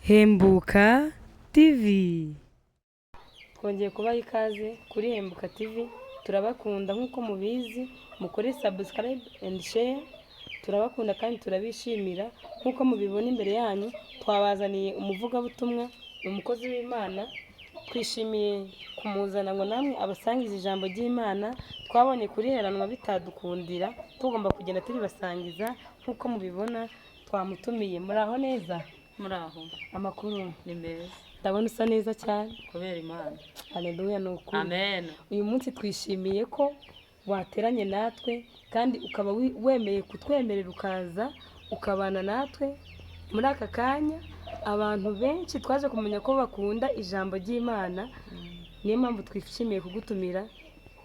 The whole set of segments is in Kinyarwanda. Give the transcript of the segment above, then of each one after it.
Hembuka TV. Twongeye kubaha ikaze kuri Hembuka TV. Turabakunda nk'uko mubizi, mukore subscribe and share. Turabakunda kandi turabishimira nk'uko mubibona imbere yanyu. Twabazaniye umuvugabutumwa, umukozi w'Imana. Twishimiye kumuzana ngo namwe abasangiza ijambo ry'Imana. Twabonye kuriheranwa bitadukundira, tugomba kugenda turibasangiza nk'uko mubibona. Twamutumiye. Muraho neza? Muraho. Amakuru Ni meza. ndabona usa neza cyane. Kubera Imana. Haleluya nuko. Amen. Uyu munsi twishimiye ko wateranye natwe kandi ukaba wemeye kutwemerera ukaza ukabana natwe muri aka kanya. Abantu benshi twaje kumenya ko bakunda ijambo ry'Imana, niyo mpamvu twishimiye kugutumira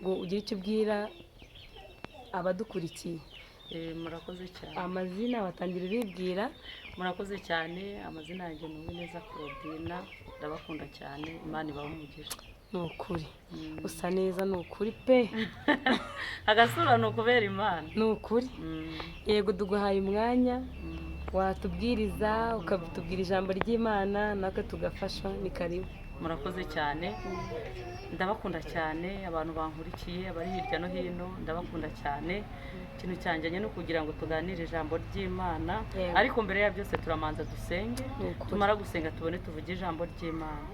ngo ugire icyo ubwira abadukurikiye. Murakoze cyane. Amazina watangira uribwira. Murakoze cyane. Amazina yanjye ni Uwineza Claudina. Ndabakunda cyane. Imana ibahe umugisha. Nukuri. Usa neza nukuri pe. Agasura ni ukubera Imana. Nukuri. Yego duguhaye umwanya. Watubwiriza ukatubwira ijambo ry'Imana natwe tugafasha. Ni karibu. Murakoze cyane. Ndabakunda cyane abantu bankurikiye abari hirya no hino. Ndabakunda cyane. Ikintu cyanjye no kugira ngo tuganire ijambo ry'Imana, ariko mbere ya byose turamanza dusenge. Tumara gusenga tubone tuvuge ijambo ry'Imana.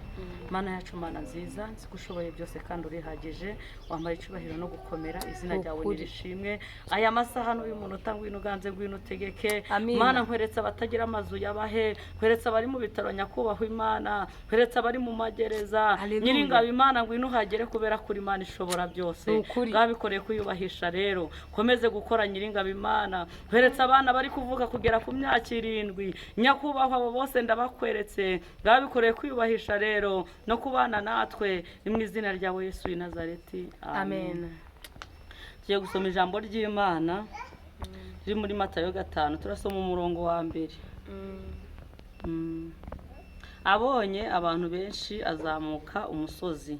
Mana yacu, Mana nziza, nzikushoboye byose kandi urihagije. Wambaye icubahiro no gukomera, izina ryawe nirishimwe. Aya masaha n'uyu munota ngwino uganze ngwino utegeke. Mana nkweretse abatagira amazu yabahe, nkweretse abari mu bitaro nyakubahwa Imana, nkweretse abari mu magereza. Nyiringabo Imana ngwino uhagere kubera kuri Imana ishobora byose. Bwabikoreye kuyubahisha rero. Komeze gukora Nyiringabo Imana. Nkweretse abana bari kuvuka kugera ku myaka 7. Nyakubahwa abo bose ndabakweretse. Bwabikoreye kuyubahisha rero no kubana natwe ni mu izina ryawe Yesu w'i Nazareti. Amen. Tugiye gusoma ijambo ry'Imana riri muri Matayo 5. Turasoma umurongo wa 1. Abonye abantu benshi azamuka umusozi.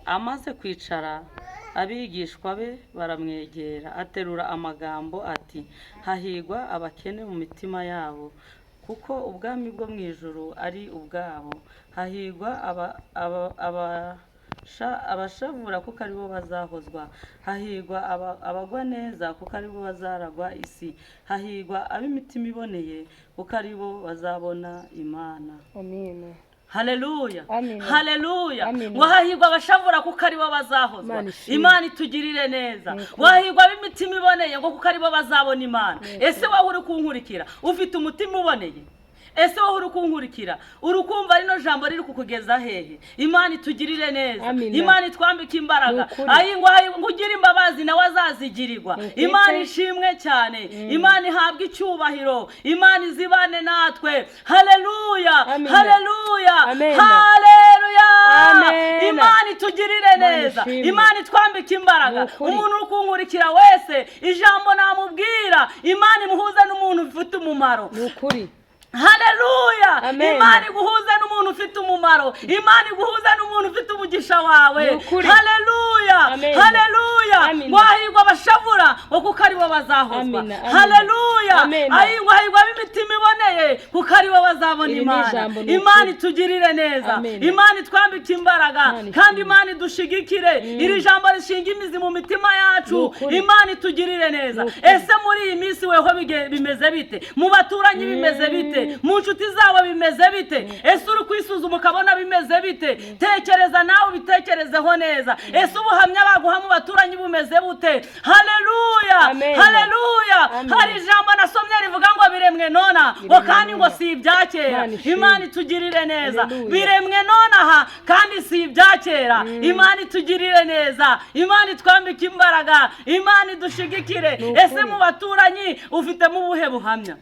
Amaze kwicara, abigishwa be baramwegera, aterura amagambo ati, hahigwa abakene mu mitima yabo, kuko ubwami bwo mu ijuru ari ubwabo. Hahigwa abashavura, kuko aribo bazahozwa. Hahigwa abagwa neza, kuko aribo bazaragwa isi. Hahigwa ab'imitima iboneye, kuko aribo bazabona Imana. Amen. Haleluya. Amen. Haleluya. Wahigwa abashavura kuko aribo bazahozwa. Imana itugirire neza. Wahigwa ab'imitima iboneye ngo kuko aribo bazabona Imana. Ese wowe uri kunkurikira ufite umutima uboneye? Ese wowe uri kunkurikira urukumva rino jambo riri kukugeza hehe? Imana itugirire neza. Imana itwambike imbaraga. Ngo ugire imbabazi nawe azazigirirwa. Imana ishimwe cyane. Imana ihabwe icyubahiro. Imana izibane natwe. Haleluya. Haleluya. Haleluya. Imana itugirire neza. Imana itwambike imbaraga. Umuntu uri kunkurikira wese ijambo namubwira, Imana imuhuze n'umuntu ufite umumaro. Nukuri. Haleluya. Imana iguhuza n'umuntu ufite umumaro. Imana iguhuza n'umuntu ufite umugisha wawe. Haleluya. Haleluya. Wahigwa abashavura kuko aribo bazahozwa. Haleluya. Hahigwa ab'imitima iboneye kuko aribo bazabona Imana. Imana itugirire neza. Imana itwambike imbaraga kandi Imana idushigikire. Iri jambo rishinga imizi mu mitima yacu. Imana itugirire neza. Ese muri iyi minsi weho bimeze bite? Mu baturanyi bimeze bite? Mu nshuti zawe bimeze bite? Ese uri kwisuzuma ukabona bimeze bite? Tekereza nawe ubitekerezeho neza. Ese ubuhamya baguha mu baturanyi bumeze bute? Haleluya. Haleluya. Hari ijambo nasomye rivuga ngo biremwe nona ngo kandi ngo si ibyakera. Imana itugirire neza. Biremwe nonaha kandi si ibyakera. Imana itugirire neza. Imana itwambike imbaraga. Imana idushigikire. Ese mu baturanyi ufitemo ubuhe buhamya?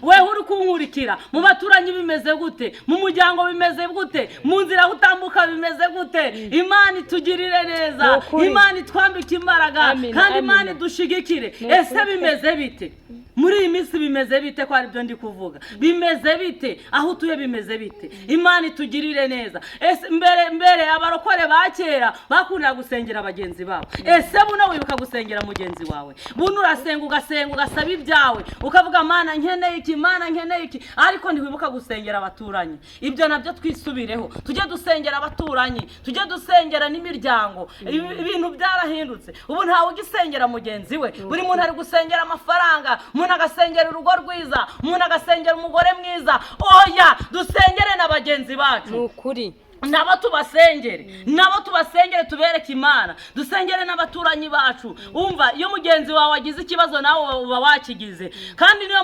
Wewe uri kunkurikira mu baturanyi bimeze gute? Mu muryango bimeze gute? Mu nzira utambuka bimeze gute? Imana itugirire neza. Imana itwambike imbaraga kandi Imana idushigikire. Ese bimeze bite? muri iyi minsi bimeze bite ko aribyo ndi kuvuga? Bimeze bite aho utuye? Bimeze bite? Imana itugirire neza. Ese mbere abarokore ba kera bakunda gusengera bagenzi babo. Ese buno wibuka gusengera mugenzi wawe? Buno urasenga ugasaba ibyawe ukavuga Mana nkeneye iki, Mana nkeneye iki, ariko ntiwibuka gusengera abaturanyi. Ibyo nabyo twisubireho, tujye dusengera abaturanyi, tujye dusengera n'imiryango. Ibintu byarahindutse, ubu ntawe ugisengera mugenzi we. Buri muntu ari gusengera amafaranga, umuntu agasengera urugo rwiza, umuntu agasengera umugore mwiza. Oya, dusengere na bagenzi bacu. Nukuri nabo tubasengere tubereke Imana. Dusengere n'abaturanyi bacu. Umva, iyo mugenzi wawe agize ikibazo nawe uba wakigize. Kandi niyo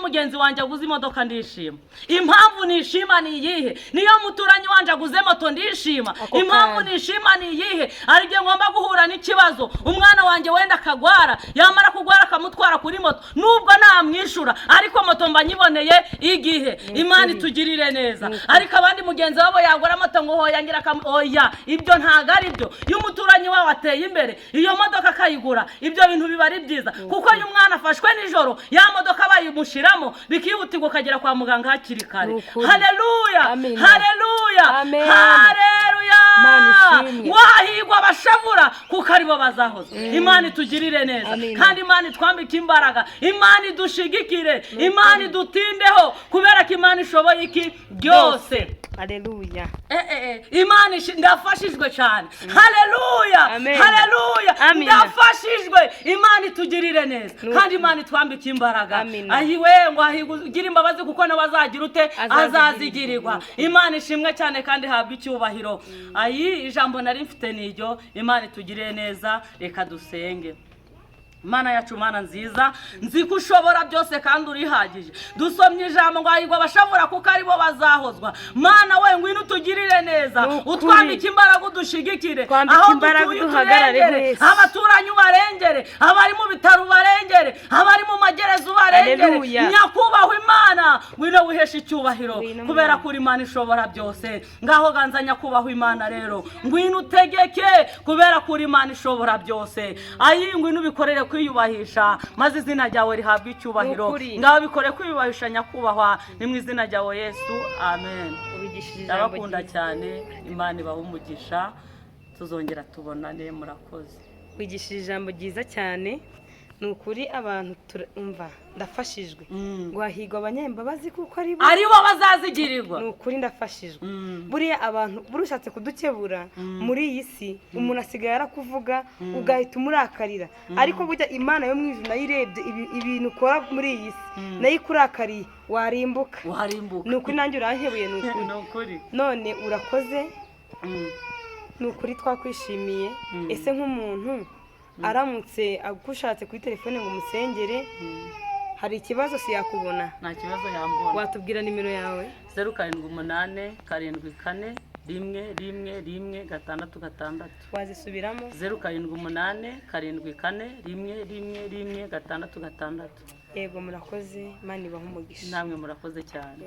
mugenzi wanjye aguze imodoka ndishima. Impamvu nishima ni iyihe? Niyo muturanyi wanjye aguze moto ndishima. Impamvu nishima ni iyihe? Ari gihe ngomba guhura n'ikibazo, umwana wanjye wenda akagwara, yamara kugwara akamutwara kuri moto, nubwo namwishura ariko moto mba nyiboneye igihe. Imana itugirire neza. Ariko abandi mugenzi wabo yagura moto ngo hoya ngira oya, ibyo ntago ari byo. Iyo umuturanyi wawe ateye imbere, iyo modoka akayigura, ibyo bintu biba ari byiza. Kuko iyo umwana afashwe nijoro, ya modoka bayimushiramo bikihutirwa kagera kwa muganga hakiri kare. Haleluya, haleluya, haleluya. Wahigwa abashavura kuko aribo bazahoza. Imana itugirire neza. Kandi Imana itwambike imbaraga, Imana idushigikire, Imana idutindeho, kubera ko Imana ishoboye iki byose. Haleluya. Imana ndafashijwe cyane. Haleluya, haleluya, ndafashijwe. Imana itugirire neza, kandi Imana itwambike imbaraga. Ahiwe ngo ahigira imbabazi kuko nawe azagira ute? Azazigirirwa. Imana ishimwe cyane kandi habwa icyubahiro. Ijambo nari mfite niryo. Imana itugirire neza. Reka dusenge. Mana yacu, Mana nziza, nzi ko ushobora byose kandi urihagije. Dusomye ijambo ngo ahigwa abashavura kuko aribo bazahozwa. Mana we ngwino utugirire neza, utwambike imbaraga, udushigikire, aho dutuye uturengere, abaturanyi ubarengere, abari mu bitaro ubarengere, abari mu magereza ubarengere. Nyakubahwa Imana, ngwino wiheshe icyubahiro kubera ko uri Imana ishobora byose. Ngaho ganza nyakubahwa Imana rero, ngwino utegeke kubera ko uri Imana ishobora byose. Ngwino ubikorere kwiyubahisha, maze izina ryawe rihabwe icyubahiro. Ngaho bikore kwiyubahisha nyakubahwa, ni mu izina ryawe Yesu, amen. Ndabakunda cyane, Imana ibahe umugisha, tuzongera tubonane. Murakoze. Wigishije ijambo ryiza cyane. Nukuri abantu turumva ndafashijwe. Gwahigwa abanyembabazi kuko aribo bazazigirirwa. Nukuri ndafashijwe. Buriya abantu burushatse kudukebura muri iyi si, umuntu asigaye arakuvuga ugahita umurakarira. Ariko burya Imana yo mwijuru nayirebye ibintu ukora muri iyi si, nayikurakariye warimbuka. Nukuri nanjye urankebuye. Nukuri none urakoze. Nukuri twakwishimiye. Ese nk'umuntu aramutse agushatse kuri telefone ngo umusengere, hari ikibazo si yakubona? Nta kibazo yambona. Watubwira nimero yawe? 078 74 111 666. Wazisubiramo? 078 74 111 666. Yego, murakoze. Imana ibahe umugisha. Namwe murakoze cyane.